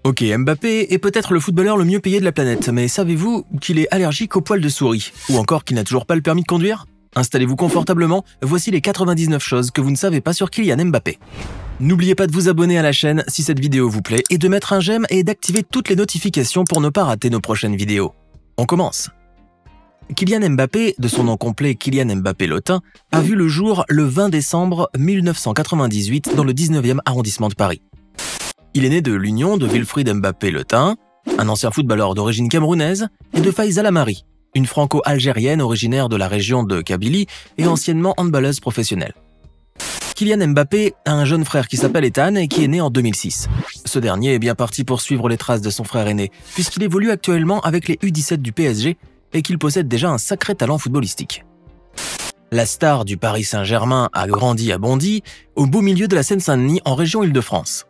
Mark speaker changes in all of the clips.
Speaker 1: Ok, Mbappé est peut-être le footballeur le mieux payé de la planète, mais savez-vous qu'il est allergique aux poils de souris? Ou encore qu'il n'a toujours pas le permis de conduire? Installez-vous confortablement, voici les 99 choses que vous ne savez pas sur Kylian Mbappé. N'oubliez pas de vous abonner à la chaîne si cette vidéo vous plaît et de mettre un j'aime et d'activer toutes les notifications pour ne pas rater nos prochaines vidéos. On commence. Kylian Mbappé, de son nom complet Kylian Mbappé Lotin, a vu le jour le 20 décembre 1998 dans le 19e arrondissement de Paris. Il est né de l'union de Wilfried Mbappé Lotin, un ancien footballeur d'origine camerounaise, et de Faiza Lamari, une franco-algérienne originaire de la région de Kabylie et anciennement handballeuse professionnelle. Kylian Mbappé a un jeune frère qui s'appelle Ethan et qui est né en 2006. Ce dernier est bien parti pour suivre les traces de son frère aîné, puisqu'il évolue actuellement avec les U17 du PSG et qu'il possède déjà un sacré talent footballistique. La star du Paris Saint-Germain a grandi à Bondy, au beau milieu de la Seine-Saint-Denis en région Île-de-France.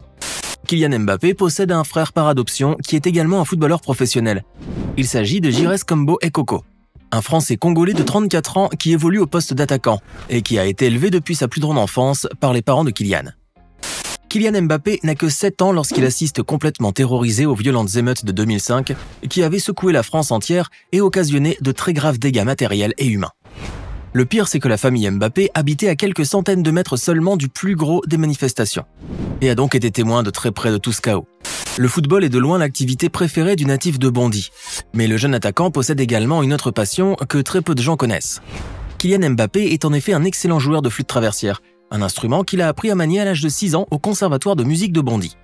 Speaker 1: Kylian Mbappé possède un frère par adoption qui est également un footballeur professionnel. Il s'agit de Jires Kombo Ekoko, un Français congolais de 34 ans qui évolue au poste d'attaquant et qui a été élevé depuis sa plus grande enfance par les parents de Kylian. Kylian Mbappé n'a que 7 ans lorsqu'il assiste complètement terrorisé aux violentes émeutes de 2005 qui avaient secoué la France entière et occasionné de très graves dégâts matériels et humains. Le pire, c'est que la famille Mbappé habitait à quelques centaines de mètres seulement du plus gros des manifestations et a donc été témoin de très près de tout ce chaos. Le football est de loin l'activité préférée du natif de Bondy, mais le jeune attaquant possède également une autre passion que très peu de gens connaissent. Kylian Mbappé est en effet un excellent joueur de flûte traversière, un instrument qu'il a appris à manier à l'âge de 6 ans au conservatoire de musique de Bondy.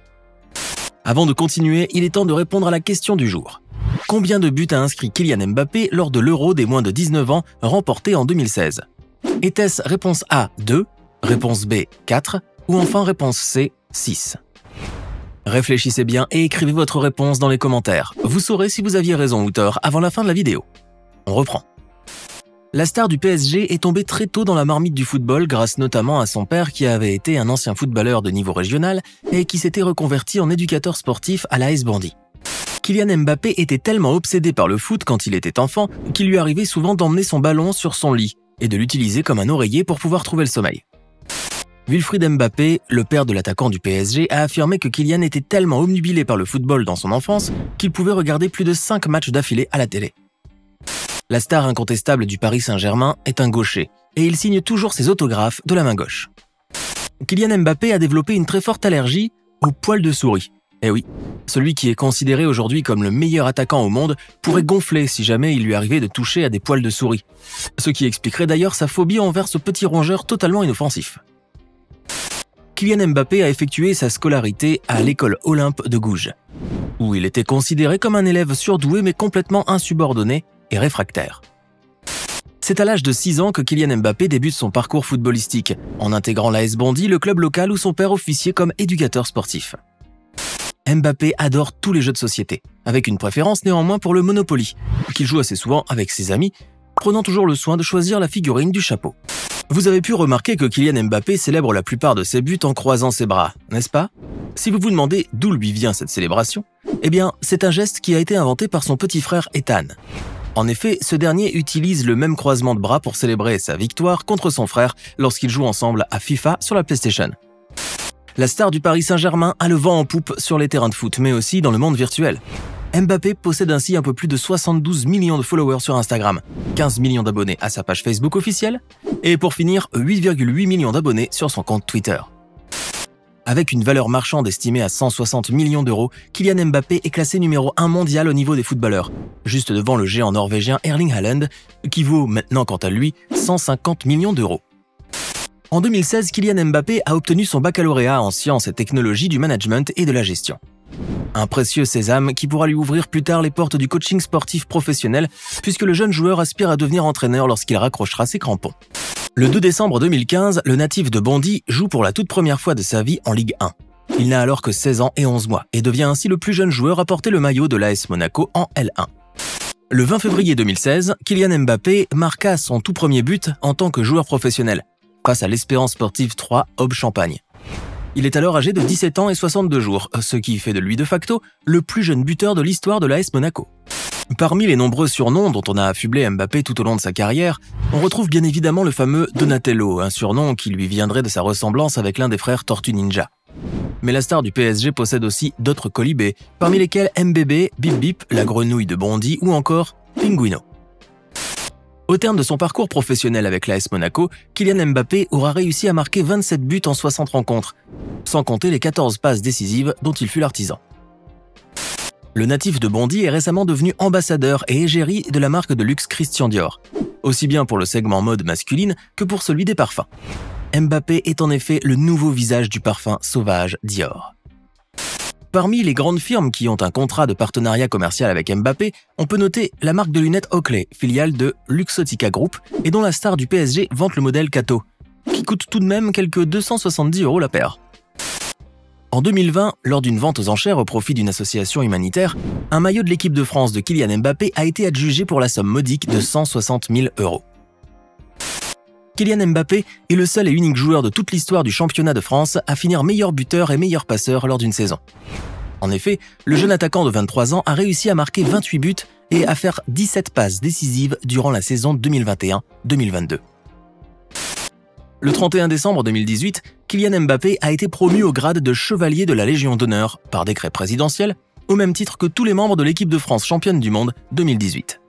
Speaker 1: Avant de continuer, il est temps de répondre à la question du jour. Combien de buts a inscrit Kylian Mbappé lors de l'Euro des moins de 19 ans remporté en 2016? Était-ce réponse A 2, réponse B 4 ou enfin réponse C 6? Réfléchissez bien et écrivez votre réponse dans les commentaires. Vous saurez si vous aviez raison ou tort avant la fin de la vidéo. On reprend. La star du PSG est tombée très tôt dans la marmite du football grâce notamment à son père qui avait été un ancien footballeur de niveau régional et qui s'était reconverti en éducateur sportif à l'AS Bondy. Kylian Mbappé était tellement obsédé par le foot quand il était enfant qu'il lui arrivait souvent d'emmener son ballon sur son lit et de l'utiliser comme un oreiller pour pouvoir trouver le sommeil. Wilfried Mbappé, le père de l'attaquant du PSG, a affirmé que Kylian était tellement obnubilé par le football dans son enfance qu'il pouvait regarder plus de 5 matchs d'affilée à la télé. La star incontestable du Paris Saint-Germain est un gaucher et il signe toujours ses autographes de la main gauche. Kylian Mbappé a développé une très forte allergie aux poils de souris. Eh oui, celui qui est considéré aujourd'hui comme le meilleur attaquant au monde pourrait gonfler si jamais il lui arrivait de toucher à des poils de souris. Ce qui expliquerait d'ailleurs sa phobie envers ce petit rongeur totalement inoffensif. Kylian Mbappé a effectué sa scolarité à l'école Olympe de Gouges, où il était considéré comme un élève surdoué mais complètement insubordonné et réfractaire. C'est à l'âge de 6 ans que Kylian Mbappé débute son parcours footballistique, en intégrant l'AS Bondy, le club local où son père officiait comme éducateur sportif. Mbappé adore tous les jeux de société, avec une préférence néanmoins pour le Monopoly, qu'il joue assez souvent avec ses amis, prenant toujours le soin de choisir la figurine du chapeau. Vous avez pu remarquer que Kylian Mbappé célèbre la plupart de ses buts en croisant ses bras, n'est-ce pas? Si vous vous demandez d'où lui vient cette célébration, eh bien, c'est un geste qui a été inventé par son petit frère Ethan. En effet, ce dernier utilise le même croisement de bras pour célébrer sa victoire contre son frère lorsqu'ils jouent ensemble à FIFA sur la PlayStation. La star du Paris Saint-Germain a le vent en poupe sur les terrains de foot, mais aussi dans le monde virtuel. Mbappé possède ainsi un peu plus de 72 millions de followers sur Instagram, 15 millions d'abonnés à sa page Facebook officielle, et pour finir, 8,8 millions d'abonnés sur son compte Twitter. Avec une valeur marchande estimée à 160 millions d'euros, Kylian Mbappé est classé numéro 1 mondial au niveau des footballeurs, juste devant le géant norvégien Erling Haaland, qui vaut maintenant quant à lui 150 millions d'euros. En 2016, Kylian Mbappé a obtenu son baccalauréat en sciences et technologies du management et de la gestion. Un précieux sésame qui pourra lui ouvrir plus tard les portes du coaching sportif professionnel puisque le jeune joueur aspire à devenir entraîneur lorsqu'il raccrochera ses crampons. Le 2 décembre 2015, le natif de Bondy joue pour la toute première fois de sa vie en Ligue 1. Il n'a alors que 16 ans et 11 mois et devient ainsi le plus jeune joueur à porter le maillot de l'AS Monaco en L1. Le 20 février 2016, Kylian Mbappé marqua son tout premier but en tant que joueur professionnel, face à l'Espérance Sportive 3 Aube-Champagne. Il est alors âgé de 17 ans et 62 jours, ce qui fait de lui de facto le plus jeune buteur de l'histoire de l'AS Monaco. Parmi les nombreux surnoms dont on a affublé Mbappé tout au long de sa carrière, on retrouve bien évidemment le fameux Donatello, un surnom qui lui viendrait de sa ressemblance avec l'un des frères Tortue Ninja. Mais la star du PSG possède aussi d'autres colibés, parmi lesquels MBB, Bip Bip, la grenouille de Bondy ou encore Pinguino. Au terme de son parcours professionnel avec l'AS Monaco, Kylian Mbappé aura réussi à marquer 27 buts en 60 rencontres, sans compter les 14 passes décisives dont il fut l'artisan. Le natif de Bondy est récemment devenu ambassadeur et égérie de la marque de luxe Christian Dior, aussi bien pour le segment mode masculine que pour celui des parfums. Mbappé est en effet le nouveau visage du parfum sauvage Dior. Parmi les grandes firmes qui ont un contrat de partenariat commercial avec Mbappé, on peut noter la marque de lunettes Oakley, filiale de Luxottica Group, et dont la star du PSG vante le modèle Kato, qui coûte tout de même quelques 270 € la paire. En 2020, lors d'une vente aux enchères au profit d'une association humanitaire, un maillot de l'équipe de France de Kylian Mbappé a été adjugé pour la somme modique de 160 000 €. Kylian Mbappé est le seul et unique joueur de toute l'histoire du championnat de France à finir meilleur buteur et meilleur passeur lors d'une saison. En effet, le jeune attaquant de 23 ans a réussi à marquer 28 buts et à faire 17 passes décisives durant la saison 2021-2022. Le 31 décembre 2018, Kylian Mbappé a été promu au grade de chevalier de la Légion d'honneur par décret présidentiel, au même titre que tous les membres de l'équipe de France championne du monde 2018.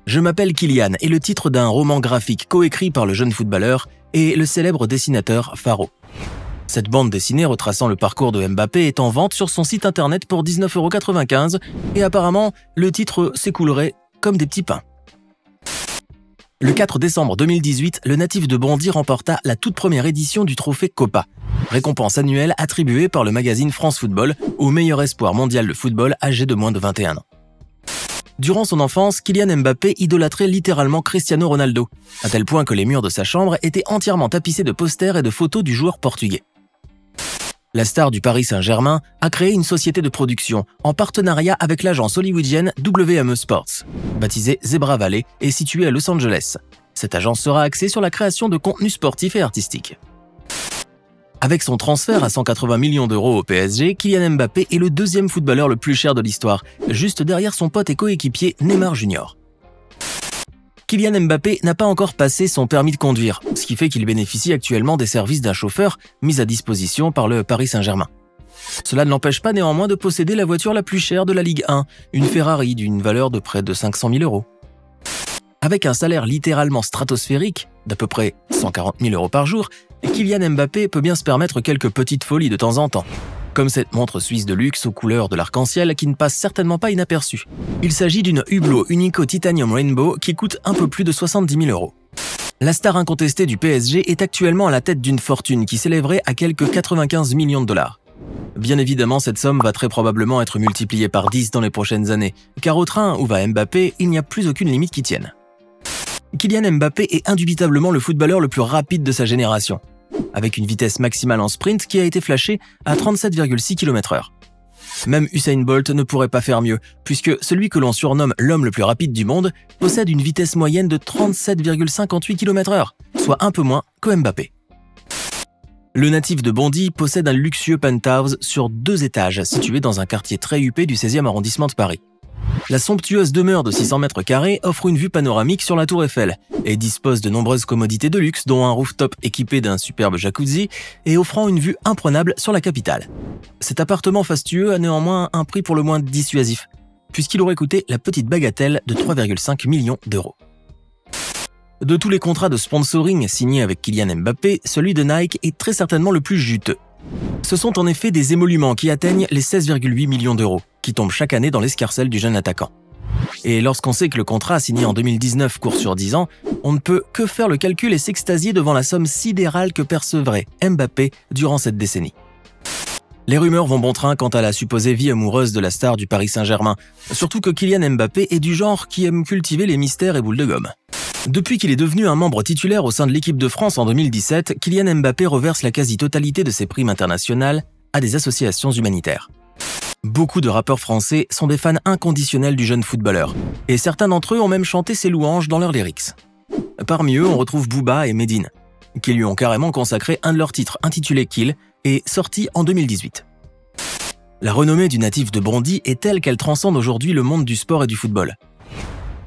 Speaker 1: Je m'appelle Kylian est le titre d'un roman graphique coécrit par le jeune footballeur et le célèbre dessinateur Faro. Cette bande dessinée retraçant le parcours de Mbappé est en vente sur son site internet pour 19,95 € et apparemment le titre s'écoulerait comme des petits pains. Le 4 décembre 2018, le natif de Bondy remporta la toute première édition du trophée Copa, récompense annuelle attribuée par le magazine France Football au meilleur espoir mondial de football âgé de moins de 21 ans. Durant son enfance, Kylian Mbappé idolâtrait littéralement Cristiano Ronaldo, à tel point que les murs de sa chambre étaient entièrement tapissés de posters et de photos du joueur portugais. La star du Paris Saint-Germain a créé une société de production en partenariat avec l'agence hollywoodienne WME Sports, baptisée Zebra Valley et située à Los Angeles. Cette agence sera axée sur la création de contenus sportifs et artistiques. Avec son transfert à 180 millions € au PSG, Kylian Mbappé est le deuxième footballeur le plus cher de l'histoire, juste derrière son pote et coéquipier Neymar Jr. Kylian Mbappé n'a pas encore passé son permis de conduire, ce qui fait qu'il bénéficie actuellement des services d'un chauffeur mis à disposition par le Paris Saint-Germain. Cela ne l'empêche pas néanmoins de posséder la voiture la plus chère de la Ligue 1, une Ferrari d'une valeur de près de 500 000 €. Avec un salaire littéralement stratosphérique, d'à peu près 140 000 € par jour, Kylian Mbappé peut bien se permettre quelques petites folies de temps en temps, comme cette montre suisse de luxe aux couleurs de l'arc-en-ciel qui ne passe certainement pas inaperçue. Il s'agit d'une Hublot Unico Titanium Rainbow qui coûte un peu plus de 70 000 €. La star incontestée du PSG est actuellement à la tête d'une fortune qui s'élèverait à quelques 95 millions $. Bien évidemment, cette somme va très probablement être multipliée par 10 dans les prochaines années, car au train où va Mbappé, il n'y a plus aucune limite qui tienne. Kylian Mbappé est indubitablement le footballeur le plus rapide de sa génération, avec une vitesse maximale en sprint qui a été flashée à 37,6 km/h. Même Usain Bolt ne pourrait pas faire mieux, puisque celui que l'on surnomme l'homme le plus rapide du monde possède une vitesse moyenne de 37,58 km/h, soit un peu moins que Mbappé. Le natif de Bondy possède un luxueux penthouse sur 2 étages situé dans un quartier très huppé du 16e arrondissement de Paris. La somptueuse demeure de 600 mètres carrés offre une vue panoramique sur la Tour Eiffel et dispose de nombreuses commodités de luxe dont un rooftop équipé d'un superbe jacuzzi et offrant une vue imprenable sur la capitale. Cet appartement fastueux a néanmoins un prix pour le moins dissuasif, puisqu'il aurait coûté la petite bagatelle de 3,5 millions €. De tous les contrats de sponsoring signés avec Kylian Mbappé, celui de Nike est très certainement le plus juteux. Ce sont en effet des émoluments qui atteignent les 16,8 millions €, qui tombent chaque année dans l'escarcelle du jeune attaquant. Et lorsqu'on sait que le contrat signé en 2019 court sur 10 ans, on ne peut que faire le calcul et s'extasier devant la somme sidérale que percevrait Mbappé durant cette décennie. Les rumeurs vont bon train quant à la supposée vie amoureuse de la star du Paris Saint-Germain, surtout que Kylian Mbappé est du genre qui aime cultiver les mystères et boules de gomme. Depuis qu'il est devenu un membre titulaire au sein de l'équipe de France en 2017, Kylian Mbappé reverse la quasi-totalité de ses primes internationales à des associations humanitaires. Beaucoup de rappeurs français sont des fans inconditionnels du jeune footballeur, et certains d'entre eux ont même chanté ses louanges dans leurs lyrics. Parmi eux, on retrouve Booba et Medine, qui lui ont carrément consacré un de leurs titres intitulé Kill et sorti en 2018. La renommée du natif de Bondy est telle qu'elle transcende aujourd'hui le monde du sport et du football.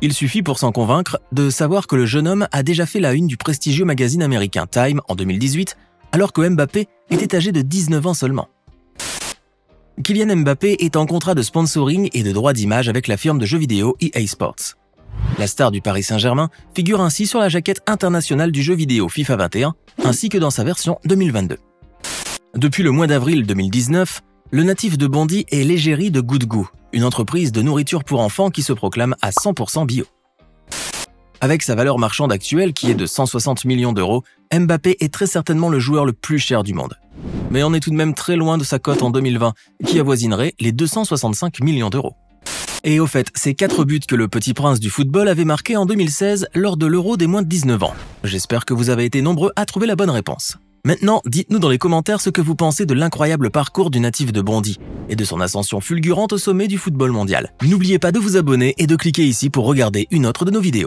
Speaker 1: Il suffit pour s'en convaincre de savoir que le jeune homme a déjà fait la une du prestigieux magazine américain Time en 2018, alors que Mbappé était âgé de 19 ans seulement. Kylian Mbappé est en contrat de sponsoring et de droit d'image avec la firme de jeux vidéo EA Sports. La star du Paris Saint-Germain figure ainsi sur la jaquette internationale du jeu vidéo FIFA 21, ainsi que dans sa version 2022. Depuis le mois d'avril 2019, le natif de Bondy est l'égérie de Good Goût, une entreprise de nourriture pour enfants qui se proclame à 100% bio. Avec sa valeur marchande actuelle qui est de 160 millions d'euros, Mbappé est très certainement le joueur le plus cher du monde. Mais on est tout de même très loin de sa cote en 2020, qui avoisinerait les 265 millions d'euros. Et au fait, c'est 4 buts que le petit prince du football avait marqués en 2016 lors de l'Euro des moins de 19 ans. J'espère que vous avez été nombreux à trouver la bonne réponse. Maintenant, dites-nous dans les commentaires ce que vous pensez de l'incroyable parcours du natif de Bondy et de son ascension fulgurante au sommet du football mondial. N'oubliez pas de vous abonner et de cliquer ici pour regarder une autre de nos vidéos.